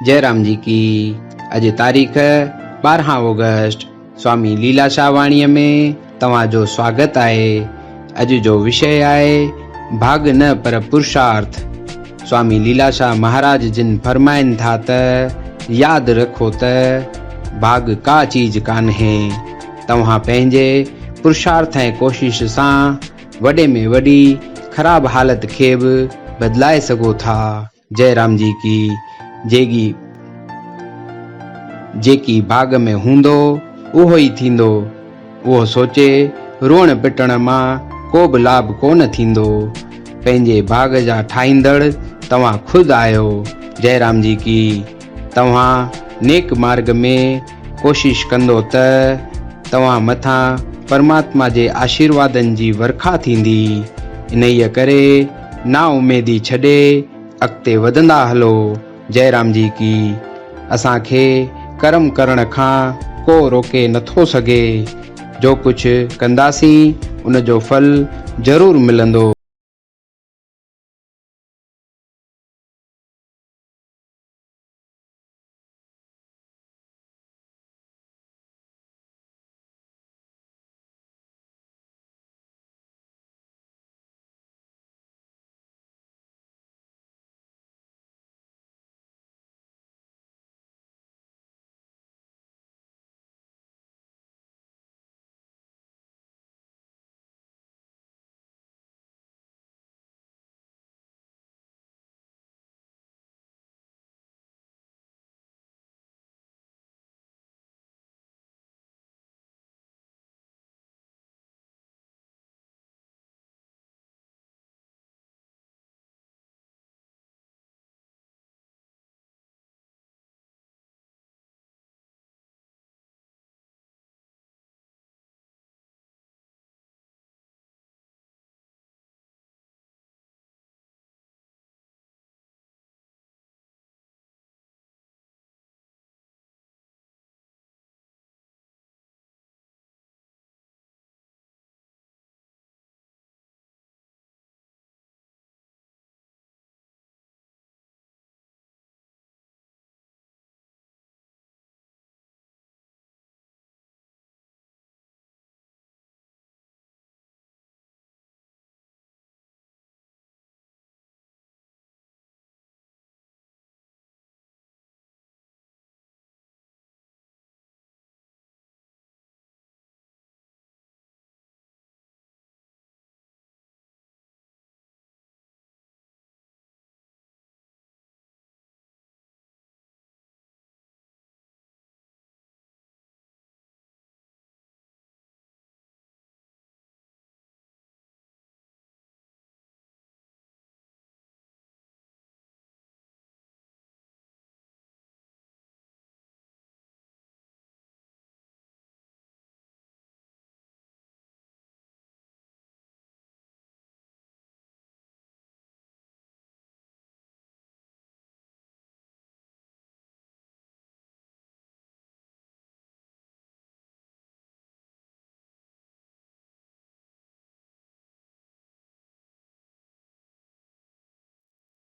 जयराम जी की। अज तारीख़ 12 ऑगस्ट। स्वामी लीलाशाह वाणीअ में तव्हांजो स्वागत आहे। अज जो विषय आहे भाग न पर पुरुषार्थ। स्वामी लीलाशाह महाराज जिन फरमाइनि था त याद रखो त भाग का चीज कान्हे। तव्हां पंहिंजे पुरुषार्थ ऐं कोशिश सां वॾे में वॾी ख़राब हालत खे बि बदिलाए सघो था। जयराम जी की। जेकी भाग में हूंदो उहो ई थींदो। उहो सोचे रोअण पिटण मां को बि लाभ कोन थींदो। पंहिंजे भाग जा ठाहींदड़ तव्हां खुद आहियो। जयराम जी की। तव्हां नेक मार्ग में कोशिश कंदो त तव्हां मथां परमात्मा जे आशीर्वादनि जी वर्खा थींदी। इन्हीअ करे ना उमेदी छॾे अॻिते वधंदा हलो। जयराम जी की। असांखे कर्म करण खां को रोके नथो सघे। जो कुछ कंदासीं उन जो फल ज़रूर मिलंदो।